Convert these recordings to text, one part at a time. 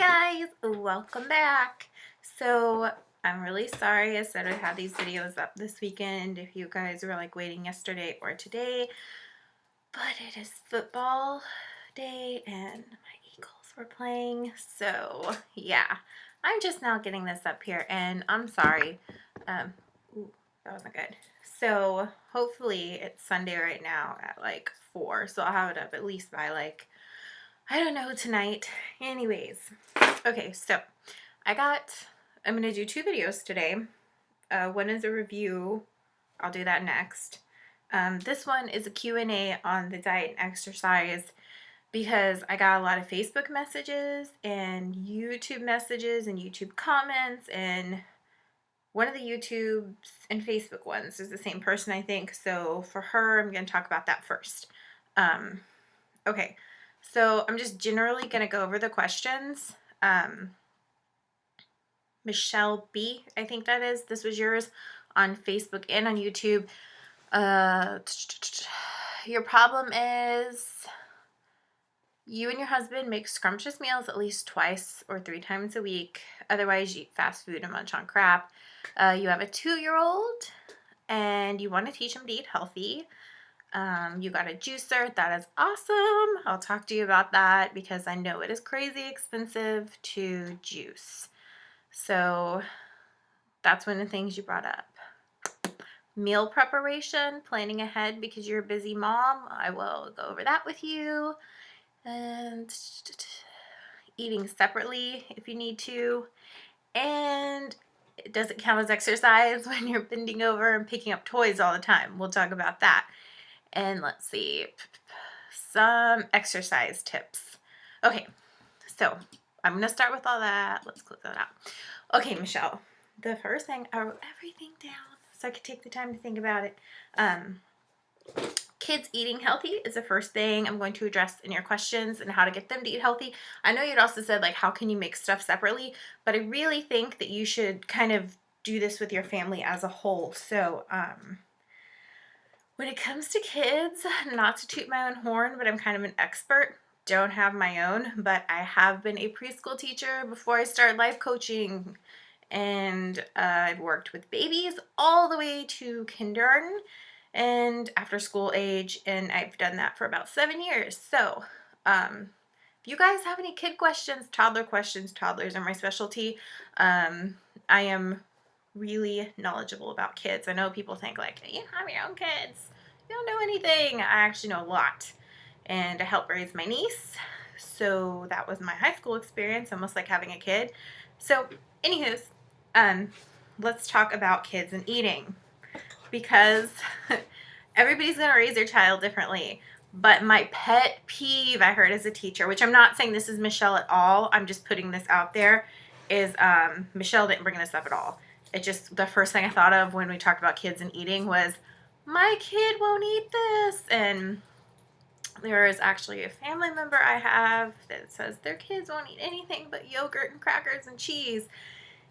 Hi guys, welcome back. So I'm really sorry I said I'd have these videos up this weekend if you guys were like waiting yesterday or today, but it is football day and my Eagles were playing, so yeah, I'm just now getting this up here and I'm sorry. Ooh, that wasn't good. So hopefully it's Sunday right now at like 4, so I'll have it up at least by like, I don't know, tonight. Anyways, okay, so I'm going to do 2 videos today. One is a review. I'll do that next. This one is a Q&A on the diet and exercise because I got a lot of Facebook messages and YouTube messages and YouTube comments, and one of the YouTubes and Facebook ones is the same person, I think. So for her, I'm going to talk about that first. Okay, so I'm just generally going to go over the questions. Michelle B, I think that is. This was yours on Facebook and on YouTube. Your problem is you and your husband make scrumptious meals at least 2 or 3 times a week. Otherwise, you eat fast food and munch on crap. You have a 2-year-old and you want to teach him to eat healthy. You got a juicer. That is awesome. I'll talk to you about that because I know it is crazy expensive to juice. So that's one of the things you brought up. Meal preparation, planning ahead because you're a busy mom. I will go over that with you. And eating separately if you need to. And it doesn't count as exercise when you're bending over and picking up toys all the time. We'll talk about that. And let's see, some exercise tips. Okay, so I'm going to start with all that. Let's close that out. Okay, Michelle, the first thing, I wrote everything down so I could take the time to think about it. Kids eating healthy is the first thing I'm going to address in your questions and how to get them to eat healthy. I know you'd also said, like, how can you make stuff separately? But I really think that you should kind of do this with your family as a whole. So, when it comes to kids, not to toot my own horn, but I'm kind of an expert. Don't have my own, but I have been a preschool teacher before I started life coaching. And I've worked with babies all the way to kindergarten and after school age, and I've done that for about 7 years. So if you guys have any kid questions, toddlers are my specialty. I am really knowledgeable about kids. I know people think like, you have your own kids, you don't know anything. I actually know a lot, and I helped raise my niece, so that was my high school experience, almost like having a kid. So anywho's, let's talk about kids and eating, because everybody's going to raise their child differently. But my pet peeve I heard as a teacher, which I'm not saying this is Michelle at all, I'm just putting this out there, is Michelle didn't bring this up at all. It just, the first thing I thought of when we talked about kids and eating was, my kid won't eat this. And there is actually a family member I have that says their kids won't eat anything but yogurt and crackers and cheese.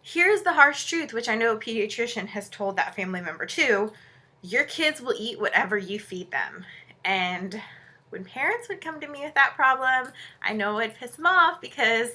Here's the harsh truth, which I know a pediatrician has told that family member too. Your kids will eat whatever you feed them. And when parents would come to me with that problem, I know it'd piss them off because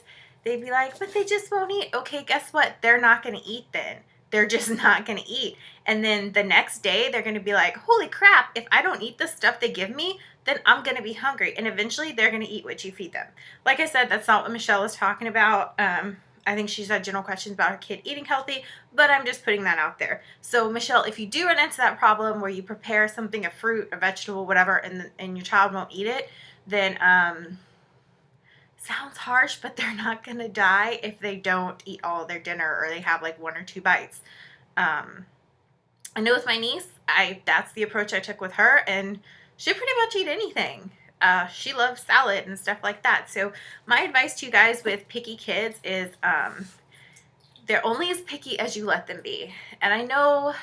they'd be like, but they just won't eat. Okay, guess what? They're not going to eat then. They're just not going to eat. And then the next day, they're going to be like, holy crap, if I don't eat the stuff they give me, then I'm going to be hungry. And eventually, they're going to eat what you feed them. Like I said, that's not what Michelle was talking about. I think she's had general questions about her kid eating healthy, but I'm just putting that out there. So, Michelle, if you do run into that problem where you prepare something, a fruit, a vegetable, whatever, and your child won't eat it, then sounds harsh, but they're not going to die if they don't eat all their dinner or they have like 1 or 2 bites. I know with my niece, that's the approach I took with her, and she pretty much eat anything. She loves salad and stuff like that. So my advice to you guys with picky kids is they're only as picky as you let them be. And I know,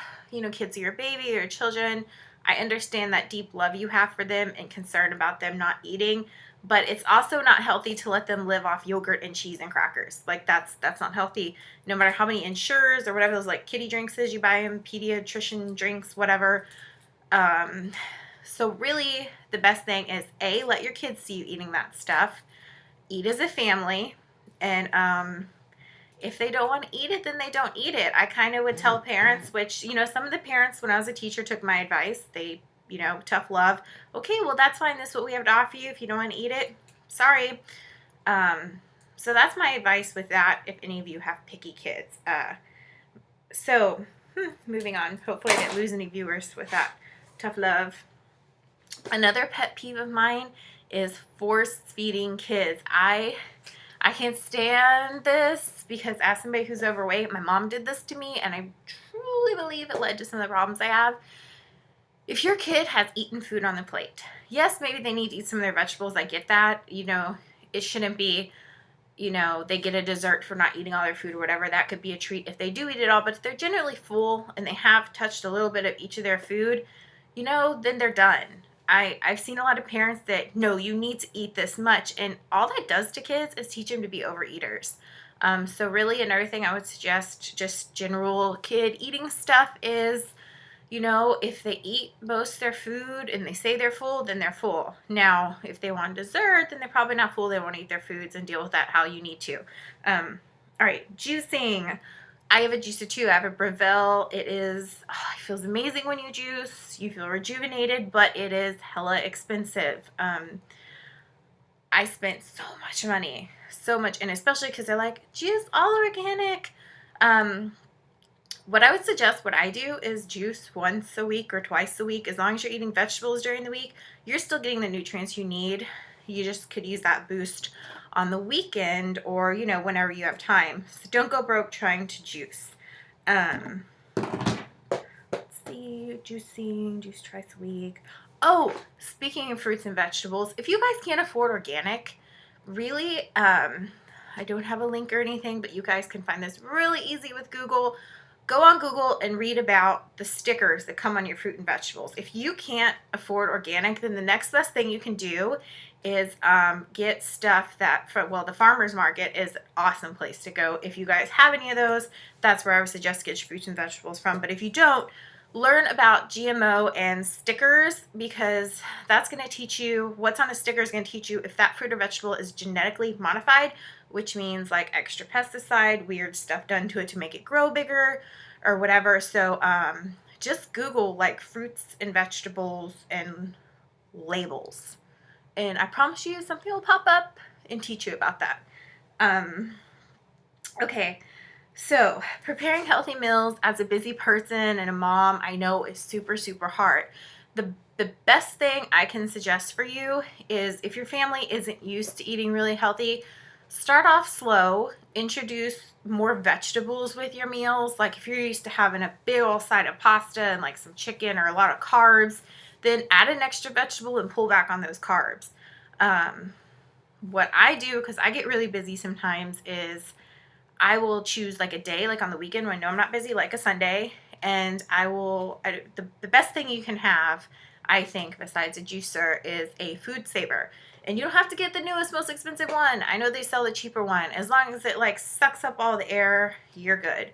kids are your baby, your children. I understand that deep love you have for them and concern about them not eating, but it's also not healthy to let them live off yogurt and cheese and crackers. Like that's not healthy. No matter how many Ensures or whatever those like kitty drinks is you buy them, pediatrician drinks, whatever. So really the best thing is let your kids see you eating that stuff. Eat as a family. And if they don't want to eat it, then they don't eat it. I kind of would tell parents, which, you know, some of the parents when I was a teacher took my advice. They, you know, tough love. Okay, well, that's fine. This is what we have to offer you. If you don't want to eat it, sorry. So that's my advice with that if any of you have picky kids. So moving on. Hopefully I didn't lose any viewers with that tough love. Another pet peeve of mine is force feeding kids. I can't stand this because as somebody who's overweight, my mom did this to me, and I truly believe it led to some of the problems I have. If your kid has eaten food on the plate, yes, maybe they need to eat some of their vegetables. I get that. You know, it shouldn't be, you know, they get a dessert for not eating all their food or whatever. That could be a treat if they do eat it all. But if they're generally full and they have touched a little bit of each of their food, you know, then they're done. I've seen a lot of parents that, no, you need to eat this much. And all that does to kids is teach them to be overeaters. So really another thing I would suggest, just general kid eating stuff is, you know, if they eat most of their food and they say they're full, then they're full. Now, if they want dessert, then they're probably not full. They want to eat their foods and deal with that how you need to. All right, juicing. I have a juicer too. I have a Breville. It feels amazing when you juice. You feel rejuvenated, but it is hella expensive. I spent so much money, so much, and especially because they're like, juice all organic. What I would suggest, what I do is juice once a week or twice a week. As long as you're eating vegetables during the week, you're still getting the nutrients you need. You just could use that boost on the weekend or, you know, whenever you have time. So don't go broke trying to juice. Let's see, juice twice a week. Oh, speaking of fruits and vegetables, if you guys can't afford organic, really, I don't have a link or anything, but you guys can find this really easy with Google. Go on Google and read about the stickers that come on your fruit and vegetables. If you can't afford organic, then the next best thing you can do is get stuff that, the farmer's market is an awesome place to go. If you guys have any of those, that's where I would suggest get your fruits and vegetables from. But if you don't, learn about GMO and stickers, because that's going to teach you, what's on a sticker is going to teach you if that fruit or vegetable is genetically modified, which means like extra pesticide, weird stuff done to it to make it grow bigger or whatever. So just Google like fruits and vegetables and labels, and I promise you something will pop up and teach you about that. Okay, so preparing healthy meals as a busy person and a mom, I know is super, super hard. The best thing I can suggest for you is, if your family isn't used to eating really healthy, start off slow, introduce more vegetables with your meals. Like if you're used to having a big old side of pasta and like some chicken or a lot of carbs, then add an extra vegetable and pull back on those carbs. What I do, because I get really busy sometimes, is I will choose like a day, like on the weekend when I know I'm not busy, like a Sunday, and the best thing you can have, I think, besides a juicer is a food saver. And you don't have to get the newest, most expensive one. I know they sell the cheaper one. As long as it like sucks up all the air, you're good.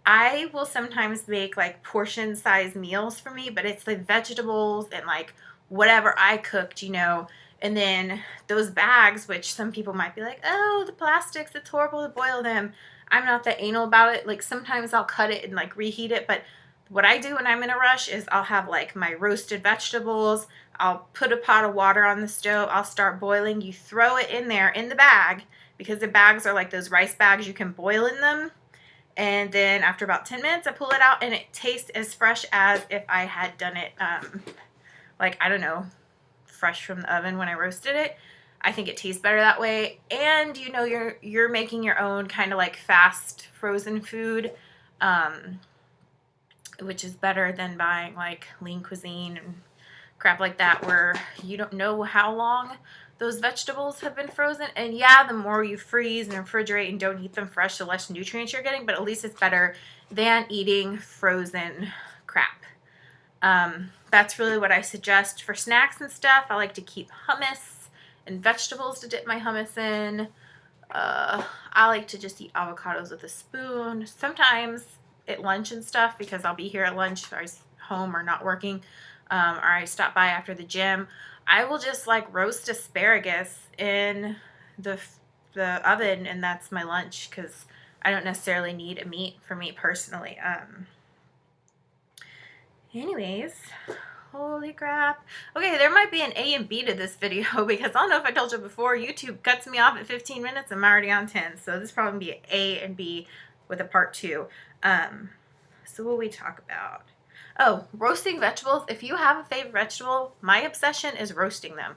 I will sometimes make like portion size meals for me, but it's the vegetables and like whatever I cooked, you know. And then those bags, which some people might be like, oh, the plastics, it's horrible to boil them. I'm not that anal about it. Like sometimes I'll cut it and like reheat it. But what I do when I'm in a rush is I'll have like my roasted vegetables. I'll put a pot of water on the stove. I'll start boiling. You throw it in there in the bag, because the bags are like those rice bags. You can boil in them. And then after about 10 minutes, I pull it out and it tastes as fresh as if I had done it, like, I don't know, fresh from the oven when I roasted it. I think it tastes better that way. And you know, you're making your own kind of like fast frozen food, which is better than buying like Lean Cuisine and crap like that, where you don't know how long those vegetables have been frozen. And yeah, the more you freeze and refrigerate and don't eat them fresh, the less nutrients you're getting, but at least it's better than eating frozen crap. That's really what I suggest for snacks and stuff. I like to keep hummus and vegetables to dip my hummus in. I like to just eat avocados with a spoon. Sometimes at lunch and stuff, because I'll be here at lunch or home or not working, or I stop by after the gym, I will just like roast asparagus in the the oven, and that's my lunch, because I don't necessarily need a meat for me personally. Anyways, holy crap. Okay, there might be an A and B to this video because I don't know if I told you before, YouTube cuts me off at 15 minutes. I'm already on 10. So this probably be A and B with a part 2. So what will we talk about? Oh, roasting vegetables. If you have a favorite vegetable, my obsession is roasting them.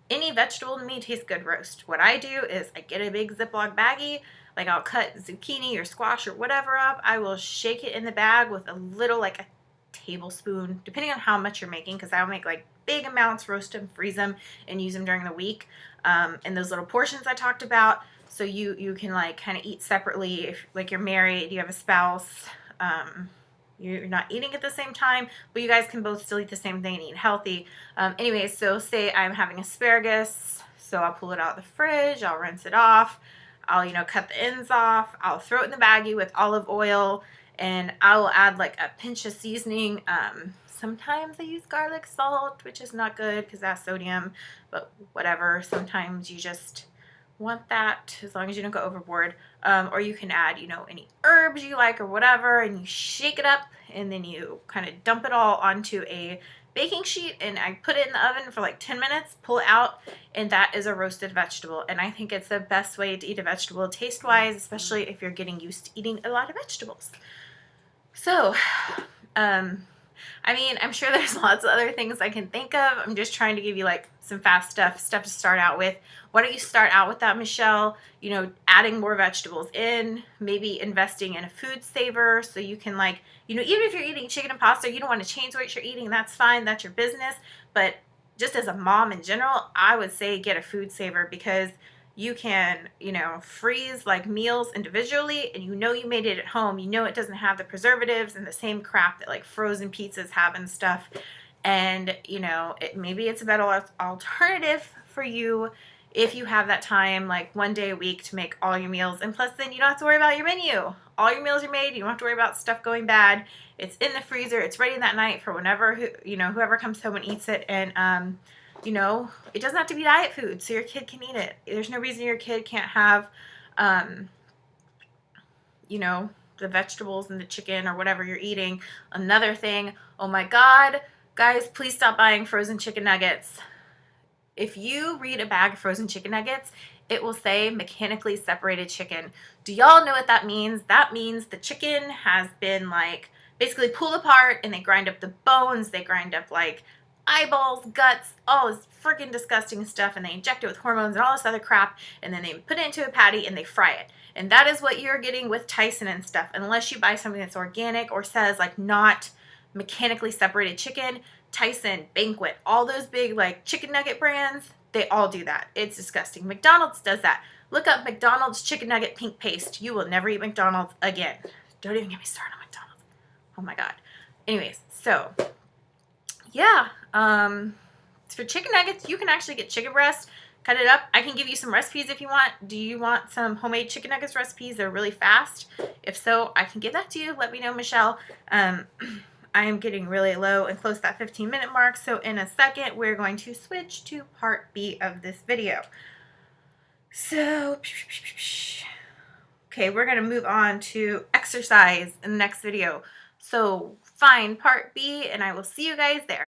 Any vegetable to me tastes good roast. What I do is I get a big Ziploc baggie, like I'll cut zucchini or squash or whatever up. I will shake it in the bag with a little, like a tablespoon, depending on how much you're making, because I'll make like big amounts, roast them, freeze them, and use them during the week. And those little portions I talked about, so you can like kind of eat separately. If like you're married, you have a spouse, you're not eating at the same time, but you guys can both still eat the same thing and eat healthy. Anyways, so say I'm having asparagus, so I'll pull it out of the fridge, I'll rinse it off, I'll, cut the ends off, I'll throw it in the baggie with olive oil, and I will add like a pinch of seasoning. Sometimes I use garlic salt, which is not good because that's sodium, but whatever. Sometimes you just want that, as long as you don't go overboard. Or you can add, any herbs you like or whatever, and you shake it up, and then you kind of dump it all onto a baking sheet, and I put it in the oven for like 10 minutes, pull it out, and that is a roasted vegetable. And I think it's the best way to eat a vegetable taste-wise, especially if you're getting used to eating a lot of vegetables. So, I mean, I'm sure there's lots of other things I can think of. I'm just trying to give you like some fast stuff to start out with. Why don't you start out with that, Michelle? Adding more vegetables in, maybe investing in a food saver, so you can like, even if you're eating chicken and pasta, you don't want to change what you're eating, that's fine, that's your business. But just as a mom in general, I would say get a food saver, because you can, freeze like meals individually, and you made it at home. It doesn't have the preservatives and the same crap that like frozen pizzas have and stuff. And, maybe it's a better alternative for you if you have that time, like one day a week, to make all your meals. And plus, then you don't have to worry about your menu. All your meals are made. You don't have to worry about stuff going bad. It's in the freezer. It's ready that night for whenever, whoever comes home and eats it. And, it doesn't have to be diet food, so your kid can eat it. There's no reason your kid can't have, the vegetables and the chicken or whatever you're eating. Another thing, oh my God, guys, please stop buying frozen chicken nuggets. If you read a bag of frozen chicken nuggets, it will say mechanically separated chicken. Do y'all know what that means? That means the chicken has been like basically pulled apart, and they grind up the bones, they grind up like eyeballs, guts, all this freaking disgusting stuff, and they inject it with hormones and all this other crap, and then they put it into a patty and they fry it. And that is what you're getting with Tyson and stuff, unless you buy something that's organic or says like not mechanically separated chicken. Tyson, Banquet, all those big like chicken nugget brands, they all do that. It's disgusting. McDonald's does that. Look up McDonald's chicken nugget pink paste. You will never eat McDonald's again. Don't even get me started on McDonald's. Oh my God. Anyways, so yeah, for chicken nuggets, you can actually get chicken breast, cut it up. I can give you some recipes if you want. Do you want some homemade chicken nuggets recipes? They're really fast. If so, I can give that to you. Let me know, Michelle. I am getting really low and close to that 15-minute mark. So in a second, we're going to switch to part B of this video. So, okay, we're going to move on to exercise in the next video. So find part B, and I will see you guys there.